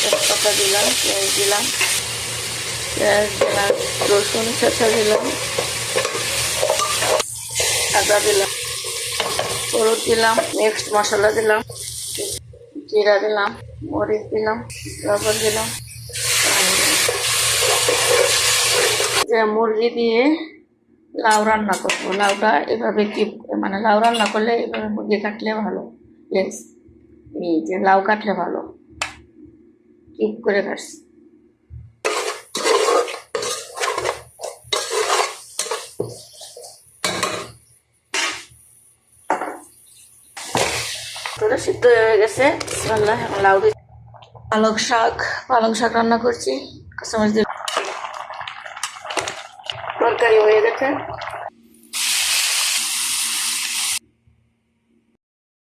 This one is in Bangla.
তেজপাতা দিলাম, পেঁয়াজ দিলাম, রসুন ছেঁচা দিলাম, আদা দিলাম, হলুদ দিলাম, মিক্সড মশলা দিলাম, জিরা দিলাম, মরিচ দিলাম, লবণ দিলাম। যে মুরগি দিয়ে লাউ রান্না করবো, লাউটা এভাবে মানে লাউ রান্না করলে এভাবে মুরগি কাটলে ভালো, এই যে লাউ কাটলে ভালো, কিউব করে কাটছি। সিদ্ধ হয়ে গেছে। এখন লাউ দিয়ে পালং শাক রান্না করছি। কাঁচামরিচ দিয়ে তরকারি হয়ে গেছে।